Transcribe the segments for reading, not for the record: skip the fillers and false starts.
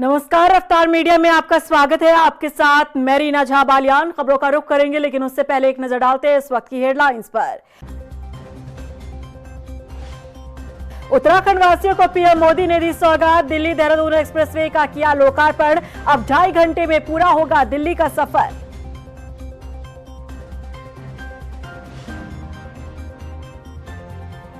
नमस्कार, रफ्तार मीडिया में आपका स्वागत है। आपके साथ मैं रीना झा बालियान। खबरों का रुख करेंगे, लेकिन उससे पहले एक नजर डालते हैं इस वक्त की हेडलाइंस पर। उत्तराखंड वासियों को पीएम मोदी ने दी सौगात। दिल्ली देहरादून एक्सप्रेसवे का किया लोकार्पण। अब 2.5 घंटे में पूरा होगा दिल्ली का सफर।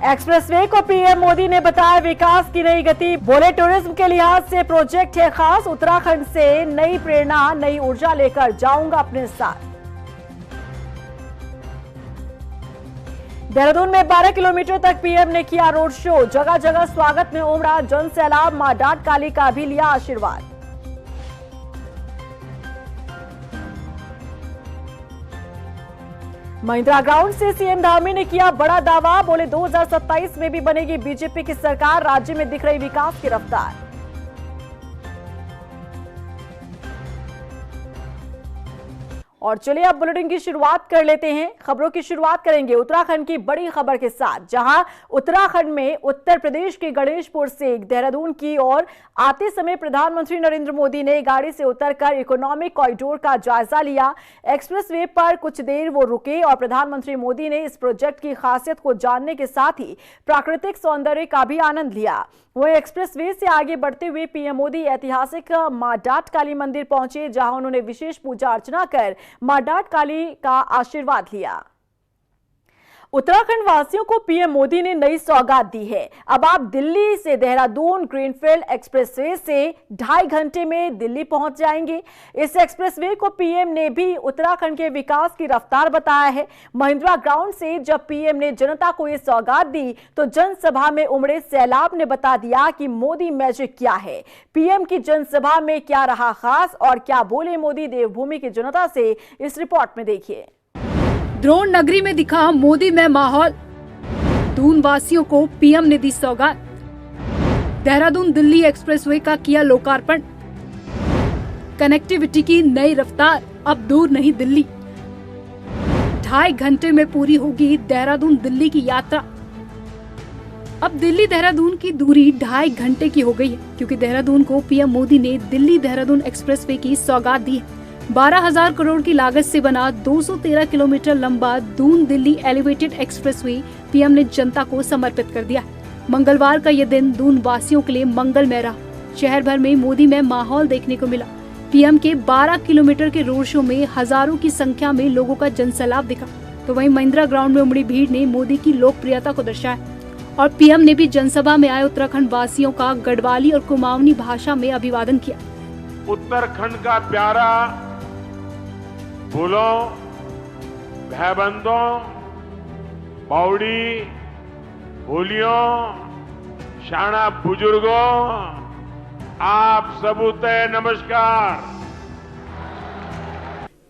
एक्सप्रेसवे को पीएम मोदी ने बताया विकास की नई गति। बोले टूरिज्म के लिहाज से प्रोजेक्ट है खास। उत्तराखंड से नई प्रेरणा, नई ऊर्जा लेकर जाऊंगा अपने साथ। देहरादून में 12 किलोमीटर तक पीएम ने किया रोड शो। जगह जगह स्वागत में उमड़ा जन सैलाब। मां डाट काली का भी लिया आशीर्वाद। महिंद्रा ग्राउंड से सीएम धामी ने किया बड़ा दावा। बोले 2027 में भी बनेगी बीजेपी की सरकार। राज्य में दिख रही विकास की रफ्तार। और चलिए अब बुलेटिन की शुरुआत कर लेते हैं। खबरों की शुरुआत करेंगे उत्तराखंड की बड़ी खबर के साथ, जहां उत्तराखंड में उत्तर प्रदेश के गणेशपुर से देहरादून की ओर आते समय प्रधानमंत्री नरेंद्र मोदी ने गाड़ी से उतरकर इकोनॉमिक कॉरिडोर का जायजा लिया। एक्सप्रेसवे पर कुछ देर वो रुके और प्रधानमंत्री मोदी ने इस प्रोजेक्ट की खासियत को जानने के साथ ही प्राकृतिक सौंदर्य का भी आनंद लिया। वहीं एक्सप्रेसवे से आगे बढ़ते हुए पीएम मोदी ऐतिहासिक मां डाट काली मंदिर पहुंचे, जहां उन्होंने विशेष पूजा अर्चना कर मां डाट काली का आशीर्वाद लिया। उत्तराखंड वासियों को पीएम मोदी ने नई सौगात दी है। अब आप दिल्ली से देहरादून ग्रीनफील्ड एक्सप्रेसवे से 2.5 घंटे में दिल्ली पहुंच जाएंगे। इस एक्सप्रेसवे को पीएम ने भी उत्तराखंड के विकास की रफ्तार बताया है। महिंद्रा ग्राउंड से जब पीएम ने जनता को ये सौगात दी तो जनसभा में उमड़े सैलाब ने बता दिया कि मोदी मैजिक क्या है। पीएम की जनसभा में क्या रहा खास और क्या बोले मोदी देवभूमि की जनता से, इस रिपोर्ट में देखिए। द्रोण नगरी में दिखा मोदी में माहौल। दून वासियों को पीएम ने दी सौगात। देहरादून दिल्ली एक्सप्रेसवे का किया लोकार्पण। कनेक्टिविटी की नई रफ्तार, अब दूर नहीं दिल्ली। 2.5 घंटे में पूरी होगी देहरादून दिल्ली की यात्रा। अब दिल्ली देहरादून की दूरी 2.5 घंटे की हो गई है, क्योंकि देहरादून को पीएम मोदी ने दिल्ली देहरादून एक्सप्रेसवे की सौगात दी है। 12,000 करोड़ की लागत से बना 213 किलोमीटर लंबा Doon Delhi elevated expressway PM ने जनता को समर्पित कर दिया। मंगलवार का यह दिन दून वासियों के लिए मंगलमय रहा। शहर भर में मोदी में माहौल देखने को मिला। पीएम के 12 किलोमीटर के रोड शो में हजारों की संख्या में लोगों का जनसैलाब दिखा, तो वहीं महिंद्रा ग्राउंड में उमड़ी भीड़ ने मोदी की लोकप्रियता को दर्शाया। और पीएम ने भी जनसभा में आए उत्तराखंड वासियों का गढ़वाली और कुमाऊनी भाषा में अभिवादन किया। उत्तराखंड का प्यारा फूलों, भाईबंधों, पौड़ी, होलियों, शाना बुजुर्गों, आप सबूते नमस्कार।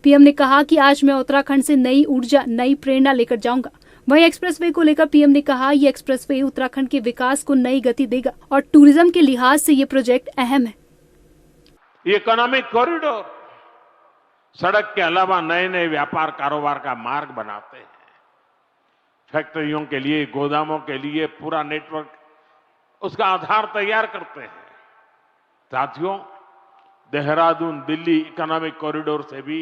पीएम ने कहा कि आज मैं उत्तराखंड से नई ऊर्जा, नई प्रेरणा लेकर जाऊंगा। वहीं एक्सप्रेसवे को लेकर पीएम ने कहा, ये एक्सप्रेसवे उत्तराखंड के विकास को नई गति देगा और टूरिज्म के लिहाज से ये प्रोजेक्ट अहम है। इकोनॉमिक कॉरिडोर सड़क के अलावा नए नए व्यापार कारोबार का मार्ग बनाते हैं। फैक्ट्रियों के लिए, गोदामों के लिए पूरा नेटवर्क, उसका आधार तैयार करते हैं। साथियों, देहरादून दिल्ली इकोनॉमिक कॉरिडोर से भी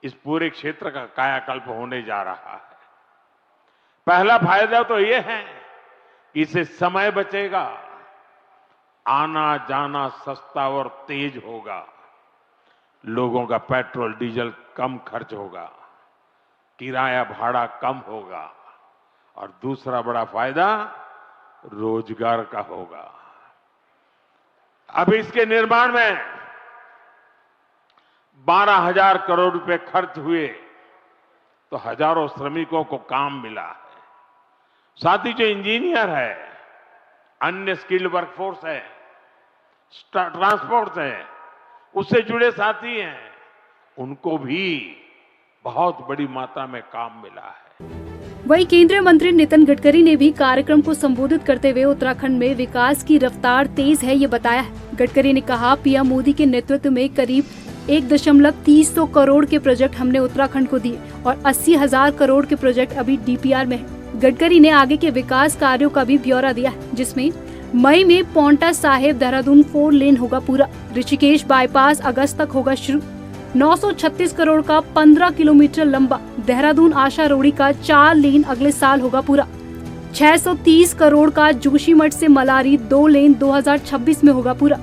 इस पूरे क्षेत्र का कायाकल्प होने जा रहा है। पहला फायदा तो यह है कि इससे समय बचेगा, आना जाना सस्ता और तेज होगा, लोगों का पेट्रोल डीजल कम खर्च होगा, किराया भाड़ा कम होगा और दूसरा बड़ा फायदा रोजगार का होगा। अब इसके निर्माण में 12,000 करोड़ रुपए खर्च हुए तो हजारों श्रमिकों को काम मिला है। साथ ही जो इंजीनियर है, अन्य स्किल्ड वर्कफोर्स है, ट्रांसपोर्ट है, उससे जुड़े साथी हैं, उनको भी बहुत बड़ी मात्रा में काम मिला है। वहीं केंद्रीय मंत्री नितिन गडकरी ने भी कार्यक्रम को संबोधित करते हुए उत्तराखंड में विकास की रफ्तार तेज है ये बताया है। गडकरी ने कहा, पीएम मोदी के नेतृत्व में करीब 1.3 करोड़ के प्रोजेक्ट हमने उत्तराखंड को दिए और 80,000 करोड़ के प्रोजेक्ट अभी डीपीआर में है। गडकरी ने आगे के विकास कार्यों का भी ब्यौरा दिया, जिसमें मई में पौंटा साहिब देहरादून 4 लेन होगा पूरा। ऋषिकेश बाईपास अगस्त तक होगा शुरू। 936 करोड़ का 15 किलोमीटर लंबा देहरादून आशा रोड़ी का 4 लेन अगले साल होगा पूरा। 630 करोड़ का जोशीमठ से मलारी 2 लेन 2026 में होगा पूरा।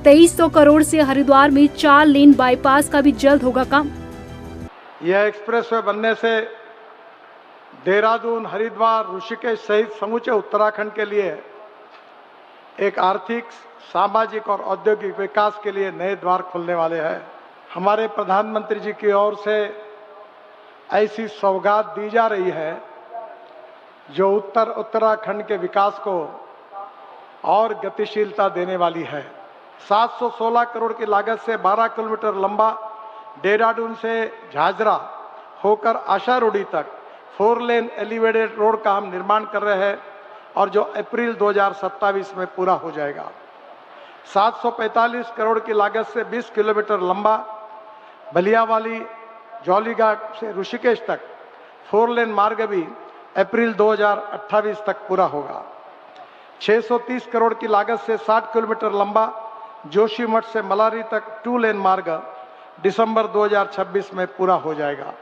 2300 करोड़ से हरिद्वार में 4 लेन बाईपास का भी जल्द होगा काम। यह एक्सप्रेसवे बनने से देहरादून, हरिद्वार, ऋषिकेश सहित समूचे उत्तराखंड के लिए एक आर्थिक, सामाजिक और औद्योगिक विकास के लिए नए द्वार खुलने वाले हैं। हमारे प्रधानमंत्री जी की ओर से ऐसी सौगात दी जा रही है जो उत्तराखंड के विकास को और गतिशीलता देने वाली है। 716 करोड़ की लागत से 12 किलोमीटर लंबा देहरादून से झाझरा होकर आशा रोडी तक 4 लेन एलिवेटेड रोड का हम निर्माण कर रहे हैं और जो अप्रैल 2027 में पूरा हो जाएगा। 745 करोड़ की लागत से 20 किलोमीटर लंबा बलियावाली जौलीघाट से ऋषिकेश तक 4 लेन मार्ग भी अप्रैल 2028 तक पूरा होगा। 630 करोड़ की लागत से 60 किलोमीटर लंबा जोशीमठ से मलारी तक 2 लेन मार्ग दिसंबर 2026 में पूरा हो जाएगा।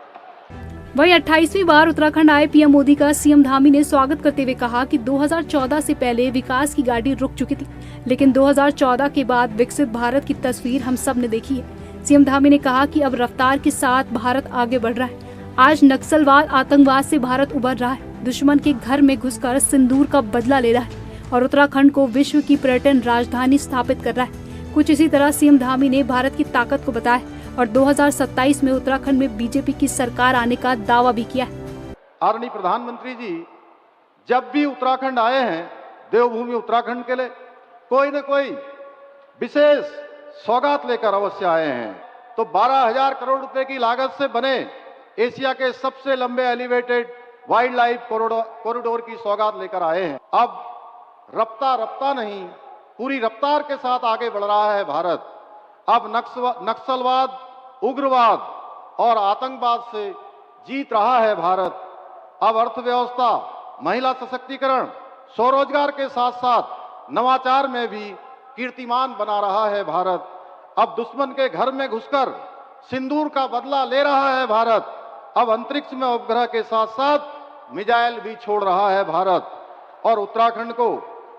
वहीं 28वीं बार उत्तराखंड आए पीएम मोदी का सीएम धामी ने स्वागत करते हुए कहा कि 2014 से पहले विकास की गाड़ी रुक चुकी थी, लेकिन 2014 के बाद विकसित भारत की तस्वीर हम सब ने देखी है। सीएम धामी ने कहा कि अब रफ्तार के साथ भारत आगे बढ़ रहा है। आज नक्सलवाद, आतंकवाद से भारत उबर रहा है, दुश्मन के घर में घुसकर सिंदूर का बदला ले रहा है और उत्तराखंड को विश्व की पर्यटन राजधानी स्थापित कर रहा है। कुछ इसी तरह सीएम धामी ने भारत की ताकत को बताया और 2027 में उत्तराखंड में बीजेपी की सरकार आने का दावा भी किया है। आदरणीय प्रधानमंत्री जी जब भी उत्तराखंड आए हैं, देवभूमि उत्तराखंड के लिए कोई न कोई विशेष सौगात लेकर अवश्य आए हैं। तो 12,000 करोड़ रुपए की लागत से बने एशिया के सबसे लंबे एलिवेटेड वाइल्ड लाइफ कॉरिडोर की सौगात लेकर आए हैं। अब रफ्ता नहीं, पूरी रफ्तार के साथ आगे बढ़ रहा है भारत। अब नक्सलवाद, उग्रवाद और आतंकवाद से जीत रहा है भारत। अब अर्थव्यवस्था, महिला सशक्तिकरण, स्वरोजगार के साथ साथ नवाचार में भी कीर्तिमान बना रहा है भारत। अब दुश्मन के घर में घुसकर सिंदूर का बदला ले रहा है भारत। अब अंतरिक्ष में उपग्रह के साथ साथ मिसाइल भी छोड़ रहा है भारत और उत्तराखंड को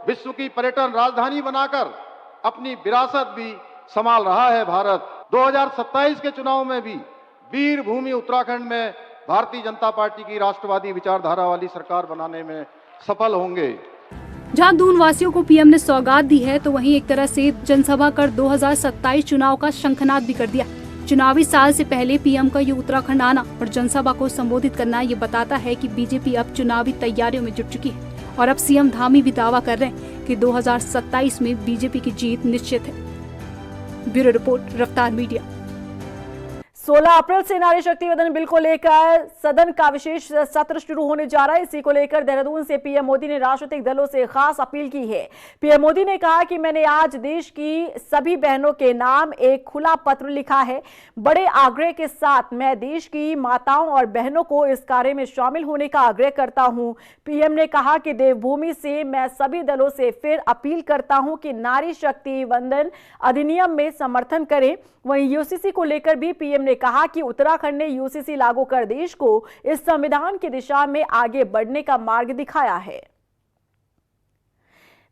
विश्व की पर्यटन राजधानी बनाकर अपनी विरासत भी संभाल रहा है भारत। 2027 के चुनाव में भी वीर भूमि उत्तराखंड में भारतीय जनता पार्टी की राष्ट्रवादी विचारधारा वाली सरकार बनाने में सफल होंगे। जहां दून वासियों को पीएम ने सौगात दी है, तो वहीं एक तरह से जनसभा कर 2027 चुनाव का शंखनाद भी कर दिया। चुनावी साल से पहले पीएम का ये उत्तराखंड आना और जनसभा को संबोधित करना ये बताता है कि बीजेपी अब चुनावी तैयारियों में जुट चुकी है और अब सीएम धामी भी दावा कर रहे हैं कि 2027 में बीजेपी की जीत निश्चित है। ब्यूरो रिपोर्ट, रफ्तार मीडिया। 16 अप्रैल से नारी शक्ति वंदन बिल को लेकर सदन का विशेष सत्र शुरू होने जा रहा है। इसी को लेकर देहरादून से पीएम मोदी ने राजनीतिक दलों से खास अपील की है। पीएम मोदी ने कहा कि मैंने आज देश की सभी बहनों के नाम एक खुला पत्र लिखा है। बड़े आग्रह के साथ मैं देश की माताओं और बहनों को इस कार्य में शामिल होने का आग्रह करता हूं। पीएम ने कहा कि देवभूमि से मैं सभी दलों से फिर अपील करता हूं कि नारी शक्ति वंदन अधिनियम में समर्थन करें। वहीं यूसीसी को लेकर भी पीएम ने कहा कि उत्तराखंड ने यूसीसी लागू कर देश को इस संविधान की दिशा में आगे बढ़ने का मार्ग दिखाया है।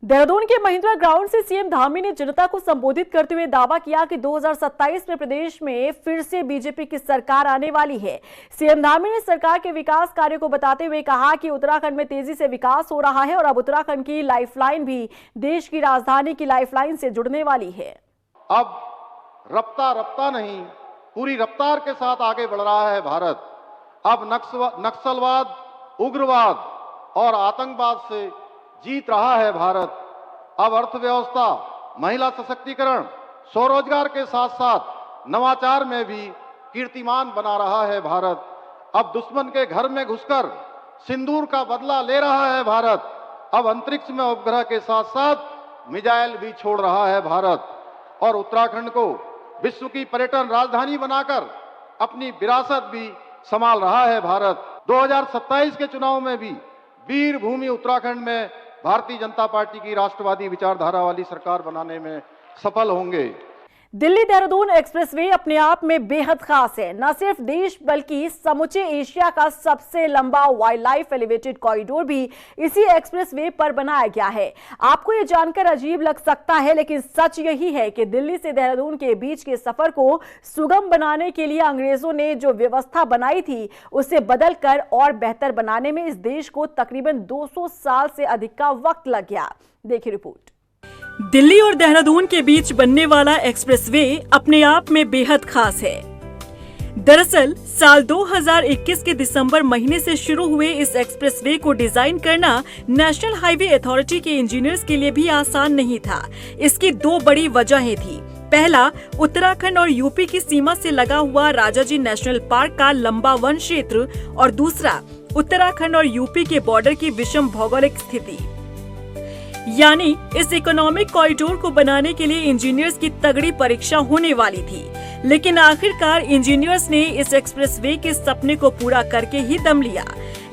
देहरादून के महिंद्रा ग्राउंड से सीएम धामी ने जनता को संबोधित करते हुए दावा किया कि 2027 में प्रदेश में फिर से बीजेपी की सरकार आने वाली है। सीएम धामी ने सरकार के विकास कार्यों को बताते हुए कहा कि उत्तराखंड में तेजी से विकास हो रहा है और अब उत्तराखंड की लाइफलाइन भी देश की राजधानी की लाइफलाइन से जुड़ने वाली है। अब रफ्ता नहीं, पूरी रफ्तार के साथ आगे बढ़ रहा है भारत। अब नक्सलवाद, उग्रवाद और आतंकवाद से जीत रहा है भारत। अब अर्थव्यवस्था, महिला सशक्तिकरण, स्वरोजगार के साथ साथ नवाचार में भी कीर्तिमान बना रहा है भारत। अब दुश्मन के घर में घुसकर सिंदूर का बदला ले रहा है भारत। अब अंतरिक्ष में उपग्रह के साथ साथ मिसाइल भी छोड़ रहा है भारत और उत्तराखंड को विश्व की पर्यटन राजधानी बनाकर अपनी विरासत भी संभाल रहा है भारत। 2027 के चुनाव में भी वीर भूमि उत्तराखंड में भारतीय जनता पार्टी की राष्ट्रवादी विचारधारा वाली सरकार बनाने में सफल होंगे। दिल्ली देहरादून एक्सप्रेसवे अपने आप में बेहद खास है। न सिर्फ देश बल्कि समूचे एशिया का सबसे लंबा वाइल्ड लाइफ एलिवेटेड कॉरिडोर भी इसी एक्सप्रेसवे पर बनाया गया है। आपको ये जानकर अजीब लग सकता है, लेकिन सच यही है कि दिल्ली से देहरादून के बीच के सफर को सुगम बनाने के लिए अंग्रेजों ने जो व्यवस्था बनाई थी उसे बदलकर और बेहतर बनाने में इस देश को तकरीबन 200 साल से अधिक का वक्त लग गया। देखिए रिपोर्ट। दिल्ली और देहरादून के बीच बनने वाला एक्सप्रेसवे अपने आप में बेहद खास है। दरअसल साल 2021 के दिसंबर महीने से शुरू हुए इस एक्सप्रेसवे को डिजाइन करना नेशनल हाईवे अथॉरिटी के इंजीनियर्स के लिए भी आसान नहीं था। इसकी दो बड़ी वजहें थी। पहला, उत्तराखंड और यूपी की सीमा से लगा हुआ राजाजी नेशनल पार्क का लंबा वन क्षेत्र और दूसरा, उत्तराखंड और यूपी के बॉर्डर की विषम भौगोलिक स्थिति। यानी इस इकोनॉमिक कॉरिडोर को बनाने के लिए इंजीनियर्स की तगड़ी परीक्षा होने वाली थी, लेकिन आखिरकार इंजीनियर्स ने इस एक्सप्रेसवे के सपने को पूरा करके ही दम लिया।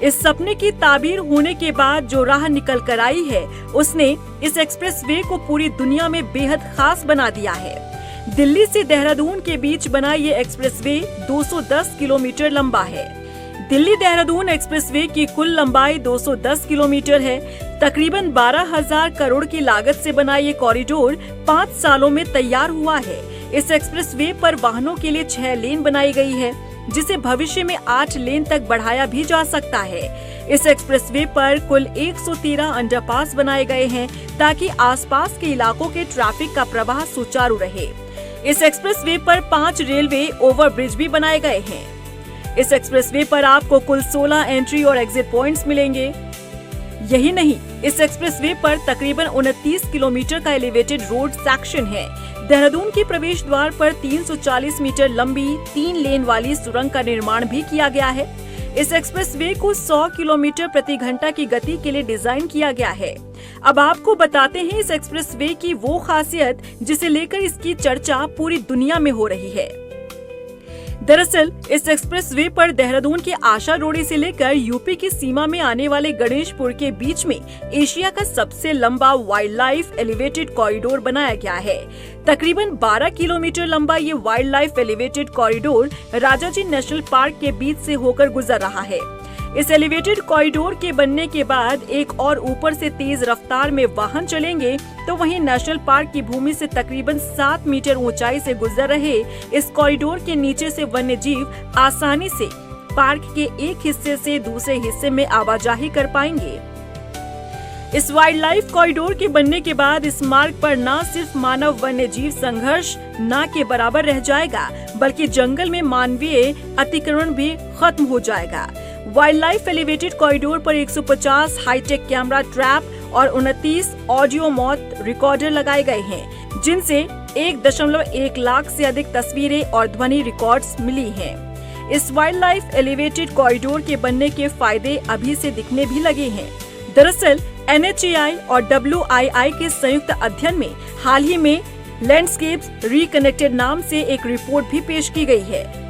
इस सपने की ताबीर होने के बाद जो राह निकल कर आई है, उसने इस एक्सप्रेसवे को पूरी दुनिया में बेहद खास बना दिया है। दिल्ली से देहरादून के बीच बना ये एक्सप्रेसवे 210 किलोमीटर लंबा है। दिल्ली देहरादून एक्सप्रेसवे की कुल लंबाई 210 किलोमीटर है। तकरीबन 12,000 करोड़ की लागत से बना ये कॉरिडोर 5 सालों में तैयार हुआ है। इस एक्सप्रेसवे पर वाहनों के लिए 6 लेन बनाई गई है, जिसे भविष्य में 8 लेन तक बढ़ाया भी जा सकता है। इस एक्सप्रेसवे पर कुल 113 अंडरपास बनाए गए हैं ताकि आसपास के इलाकों के ट्रैफिक का प्रवाह सुचारू रहे। इस एक्सप्रेसवे पर 5 रेलवे ओवरब्रिज भी बनाए गए हैं। इस एक्सप्रेसवे पर आपको कुल 16 एंट्री और एग्जिट पॉइंट्स मिलेंगे। यही नहीं, इस एक्सप्रेसवे पर तकरीबन 29 किलोमीटर का एलिवेटेड रोड सेक्शन है। देहरादून के प्रवेश द्वार पर 340 मीटर लंबी 3 लेन वाली सुरंग का निर्माण भी किया गया है। इस एक्सप्रेसवे को 100 किलोमीटर प्रति घंटा की गति के लिए डिजाइन किया गया है। अब आपको बताते हैं इस एक्सप्रेसवे की वो खासियत जिसे लेकर इसकी चर्चा पूरी दुनिया में हो रही है। दरअसल इस एक्सप्रेसवे पर देहरादून के आशा रोड़ी से लेकर यूपी की सीमा में आने वाले गणेशपुर के बीच में एशिया का सबसे लंबा वाइल्ड लाइफ एलिवेटेड कॉरिडोर बनाया गया है। तकरीबन 12 किलोमीटर लंबा ये wild life elevated corridor Rajaji national park के बीच से होकर गुजर रहा है। इस एलिवेटेड कॉरिडोर के बनने के बाद एक और ऊपर से तेज रफ्तार में वाहन चलेंगे, तो वहीं नेशनल पार्क की भूमि से तकरीबन 7 मीटर ऊंचाई से गुजर रहे इस कॉरिडोर के नीचे से वन्य जीव आसानी से पार्क के एक हिस्से से दूसरे हिस्से में आवाजाही कर पाएंगे। इस वाइल्ड लाइफ कॉरिडोर के बनने के बाद इस मार्ग पर न सिर्फ मानव वन्य जीव संघर्ष न के बराबर रह जाएगा, बल्कि जंगल में मानवीय अतिक्रमण भी खत्म हो जाएगा। वाइल्ड लाइफ एलिवेटेड कॉरिडोर पर 150 हाईटेक कैमरा ट्रैप और 29 ऑडियो मौत रिकॉर्डर लगाए गए हैं, जिनसे 1.1 लाख से अधिक तस्वीरें और ध्वनि रिकॉर्ड्स मिली हैं। इस वाइल्ड लाइफ एलिवेटेड कॉरिडोर के बनने के फायदे अभी से दिखने भी लगे हैं। दरअसल NHAI और WII के संयुक्त अध्ययन में हाल ही में लैंडस्केप्स रिकनेक्टेड नाम से एक रिपोर्ट भी पेश की गई है।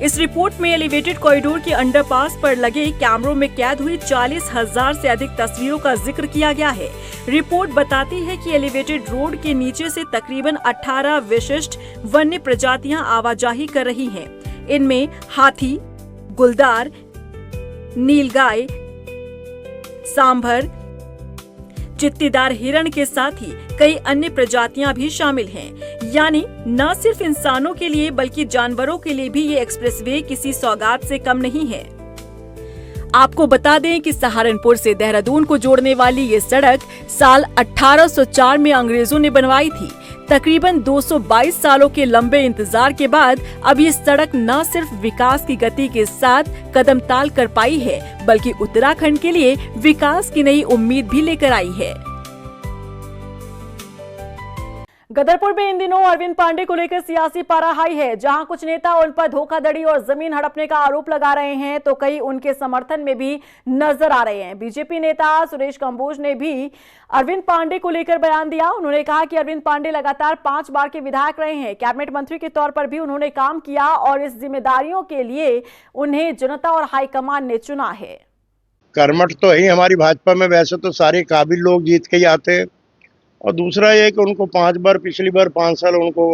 इस रिपोर्ट में एलिवेटेड कॉरिडोर के अंडरपास पर लगे कैमरों में कैद हुई 40,000 से अधिक तस्वीरों का जिक्र किया गया है। रिपोर्ट बताती है कि एलिवेटेड रोड के नीचे से तकरीबन 18 विशिष्ट वन्य प्रजातियां आवाजाही कर रही हैं। इनमें हाथी, गुलदार, नीलगाय, सांभर, चित्तीदार हिरण के साथ ही कई अन्य प्रजातियां भी शामिल हैं। यानी न सिर्फ इंसानों के लिए बल्कि जानवरों के लिए भी ये एक्सप्रेसवे किसी सौगात से कम नहीं है। आपको बता दें कि सहारनपुर से देहरादून को जोड़ने वाली ये सड़क साल 1804 में अंग्रेजों ने बनवाई थी। तकरीबन 222 सालों के लंबे इंतजार के बाद अब ये सड़क न सिर्फ विकास की गति के साथ कदम ताल कर पाई है, बल्कि उत्तराखंड के लिए विकास की नई उम्मीद भी लेकर आई है। गदरपुर में इन दिनों अरविंद पांडे को लेकर सियासी पारा हाई है। जहां कुछ नेता उन पर धोखाधड़ी और जमीन हड़पने का आरोप लगा रहे हैं, तो कई उनके समर्थन में भी नजर आ रहे हैं। बीजेपी नेता सुरेश कंबोज ने भी अरविंद पांडे को लेकर बयान दिया। उन्होंने कहा कि अरविंद पांडे लगातार 5 बार के विधायक रहे हैं। कैबिनेट मंत्री के तौर पर भी उन्होंने काम किया और इस जिम्मेदारियों के लिए उन्हें जनता और हाईकमान ने चुना है। कर्मठ तो है ही हमारी भाजपा में, वैसे तो सारे काबिल लोग जीत के ही आते हैं। और दूसरा ये कि उनको 5 बार, पिछली बार 5 साल उनको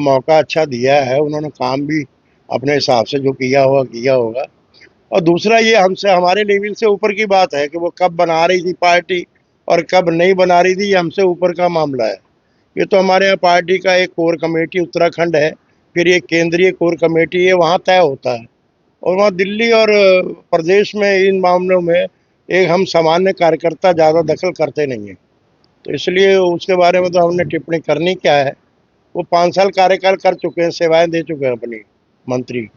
मौका अच्छा दिया है, उन्होंने काम भी अपने हिसाब से जो किया होगा। और दूसरा ये हमसे, हमारे लेवल से ऊपर की बात है कि वो कब बना रही थी पार्टी और कब नहीं बना रही थी, ये हमसे ऊपर का मामला है। ये तो हमारे यहाँ पार्टी का एक कोर कमेटी उत्तराखंड है, फिर ये केंद्रीय कोर कमेटी है, वहाँ तय होता है। और वहाँ दिल्ली और प्रदेश में इन मामलों में एक हम सामान्य कार्यकर्ता ज़्यादा दखल करते नहीं हैं, तो इसलिए उसके बारे में तो हमने टिप्पणी करनी क्या है। वो 5 साल कार्यकाल कर चुके हैं, सेवाएं दे चुके हैं अपनी मंत्री।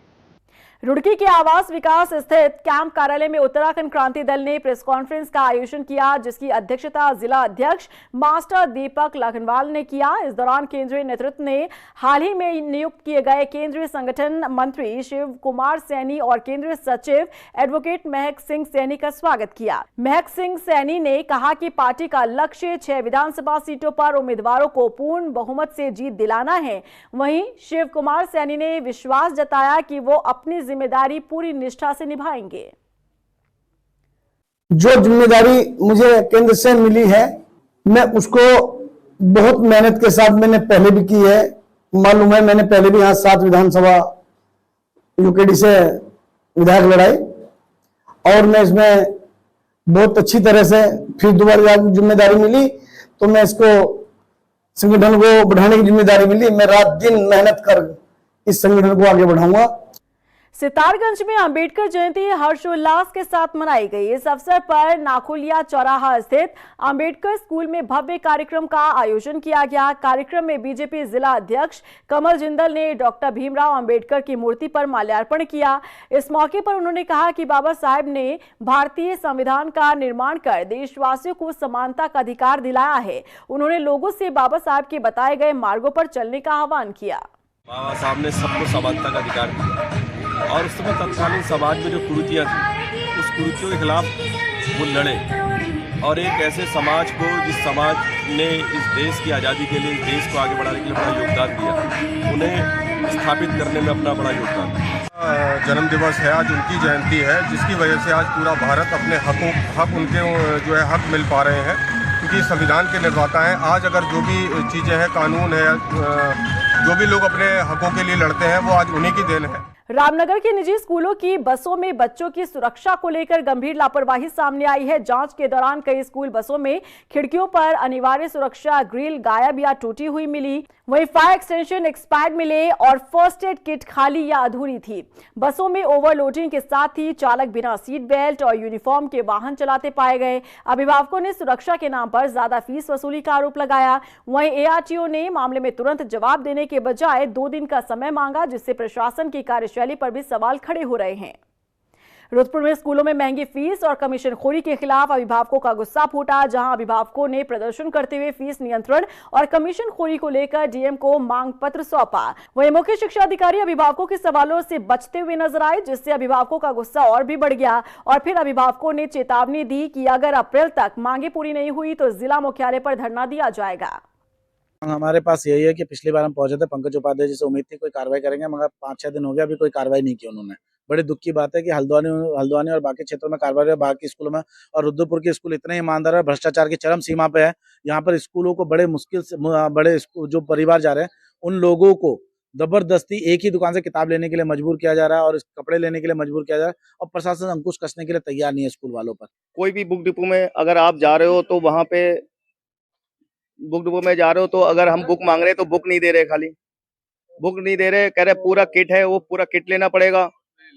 रुड़की के आवास विकास स्थित कैंप कार्यालय में उत्तराखंड क्रांति दल ने प्रेस कॉन्फ्रेंस का आयोजन किया, जिसकी अध्यक्षता जिला अध्यक्ष मास्टर दीपक लखनवाल ने किया। इस दौरान केंद्रीय नेतृत्व ने हाल ही में नियुक्त किए गए केंद्रीय संगठन मंत्री शिव कुमार सैनी और केंद्रीय सचिव एडवोकेट महक सिंह सैनी का स्वागत किया। महक सिंह सैनी ने कहा कि पार्टी का लक्ष्य 6 विधानसभा सीटों पर उम्मीदवारों को पूर्ण बहुमत से जीत दिलाना है। वहीं शिव कुमार सैनी ने विश्वास जताया कि वो अपनी जिम्मेदारी पूरी निष्ठा से निभाएंगे। जो जिम्मेदारी मुझे केंद्र से मिली है, मैं उसको बहुत मेहनत के साथ मैंने पहले भी की है। मालूम है, मैंने पहले भी यहाँ 7 विधानसभा यूकेडी से विधायक लड़ाई, और मैं इसमें बहुत अच्छी तरह से, फिर दोबारा जिम्मेदारी मिली तो मैं इसको संगठन को बढ़ाने की जिम्मेदारी मिली। मैं रात दिन मेहनत कर इस संगठन को आगे बढ़ाऊंगा। सितारगंज में अंबेडकर जयंती हर्षोल्लास के साथ मनाई गई। इस अवसर पर नाखुलिया चौराहा स्थित अंबेडकर स्कूल में भव्य कार्यक्रम का आयोजन किया गया। कार्यक्रम में बीजेपी जिला अध्यक्ष कमल जिंदल ने डॉक्टर भीमराव अंबेडकर की मूर्ति पर माल्यार्पण किया। इस मौके पर उन्होंने कहा कि बाबा साहेब ने भारतीय संविधान का निर्माण कर देशवासियों को समानता का अधिकार दिलाया है। उन्होंने लोगों से बाबा साहेब के बताए गए मार्गों पर चलने का आह्वान किया। बाबा साहब ने सबको समानता का अधिकार दिया, और उस समय तत्कालीन समाज में जो कुरीतियाँ थी, उस कुरीतियों के खिलाफ वो लड़े, और एक ऐसे समाज को, जिस समाज ने इस देश की आज़ादी के लिए, इस देश को आगे बढ़ाने के लिए बड़ा योगदान दिया, उन्हें स्थापित करने में अपना बड़ा योगदान दिया। जन्म दिवस है, आज उनकी जयंती है, जिसकी वजह से आज पूरा भारत अपने हक उनके जो है हक मिल पा रहे हैं, क्योंकि संविधान के निर्माता हैं। आज अगर जो भी चीज़ें हैं, कानून है, जो भी लोग अपने हकों के लिए लड़ते हैं, वो आज उन्हीं की देन है। रामनगर के निजी स्कूलों की बसों में बच्चों की सुरक्षा को लेकर गंभीर लापरवाही सामने आई है। जांच के दौरान कई स्कूल बसों में खिड़कियों पर अनिवार्य सुरक्षा ग्रिल गायब या टूटी हुई मिली। वहीं फायर एक्सटेंशन एक्सपायर्ड मिले और फर्स्ट एड किट खाली या अधूरी थी। बसों में ओवरलोडिंग के साथ ही चालक बिना सीट बेल्ट और यूनिफॉर्म के वाहन चलाते पाए गए। अभिभावकों ने सुरक्षा के नाम पर ज्यादा फीस वसूली का आरोप लगाया। वहीं एआरटीओ ने मामले में तुरंत जवाब देने के बजाय 2 दिन का समय मांगा, जिससे प्रशासन की कार्यशैली पर भी सवाल खड़े हो रहे हैं। रुद्रपुर में स्कूलों में महंगी फीस और कमीशनखोरी के खिलाफ अभिभावकों का गुस्सा फूटा, जहां अभिभावकों ने प्रदर्शन करते हुए फीस नियंत्रण और कमीशनखोरी को लेकर डीएम को मांग पत्र सौंपा। वहीं मुख्य शिक्षा अधिकारी अभिभावकों के सवालों से बचते हुए नजर आए, जिससे अभिभावकों का गुस्सा और भी बढ़ गया और फिर अभिभावकों ने चेतावनी दी कि अगर अप्रैल तक मांगे पूरी नहीं हुई तो जिला मुख्यालय पर धरना दिया जाएगा। हमारे पास यही है कि पिछली बार हम पहुंचे थे, पंकज उपाध्याय जी से उम्मीद थी कोई कार्रवाई करेंगे, मगर 5-6 दिन हो गया, अभी कोई कार्रवाई नहीं की उन्होंने। बड़ी दुख की बात है कि हल्द्वानी और बाकी क्षेत्रों में कार्रवाई है, बाकी स्कूलों में, और रुद्रपुर के स्कूल इतने ईमानदार है, भ्रष्टाचार की चरम सीमा पे है। यहाँ पर स्कूलों को बड़े मुश्किल से, बड़े जो परिवार जा रहे हैं, उन लोगों को जबरदस्ती एक ही दुकान से किताब लेने के लिए मजबूर किया जा रहा है और कपड़े लेने के लिए मजबूर किया जा रहा है, और प्रशासन अंकुश कसने के लिए तैयार नहीं है स्कूल वालों पर। कोई भी बुक डिपो में अगर आप जा रहे हो तो वहाँ पे बुक डिपो में जा रहे हो तो अगर हम बुक मांग रहे हैं तो बुक नहीं दे रहे, खाली बुक नहीं दे रहे, कह रहे पूरा किट है, वो पूरा किट लेना पड़ेगा।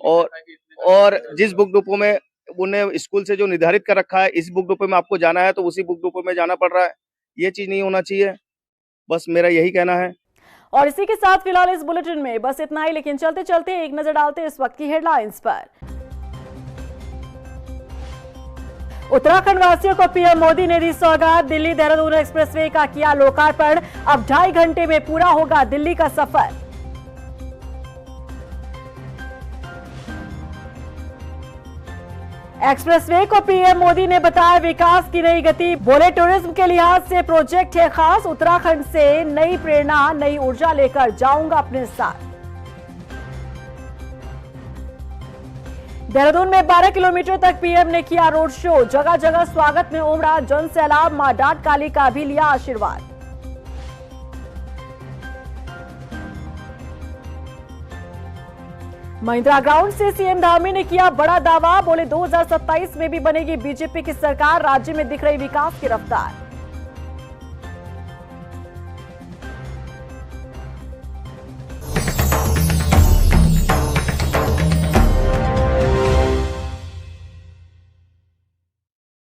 और जिस बुक डिपो में उन्हें स्कूल से जो निर्धारित कर रखा है, इस बुक डिपो में आपको जाना है तो उसी बुक डिपो में जाना पड़ रहा है। ये चीज नहीं होना चाहिए, बस मेरा यही कहना है। और इसी के साथ फिलहाल इस बुलेटिन में बस इतना ही, लेकिन चलते चलते एक नजर डालते इस वक्त की हेडलाइंस पर। उत्तराखंड वासियों को पीएम मोदी ने दी सौगात, दिल्ली देहरादून एक्सप्रेसवे का किया लोकार्पण। अब 2.5 घंटे में पूरा होगा दिल्ली का सफर। एक्सप्रेसवे को पीएम मोदी ने बताया विकास की नई गति, बोले टूरिज्म के लिहाज से प्रोजेक्ट है खास, उत्तराखंड से नई प्रेरणा नई ऊर्जा लेकर जाऊंगा अपने साथ। देहरादून में 12 किलोमीटर तक पीएम ने किया रोड शो, जगह जगह स्वागत में उमड़ा जन सैलाब, मां डाट काली का भी लिया आशीर्वाद। महिंद्रा ग्राउंड से सीएम धामी ने किया बड़ा दावा, बोले 2027 में भी बनेगी बीजेपी की सरकार, राज्य में दिख रही विकास की रफ्तार।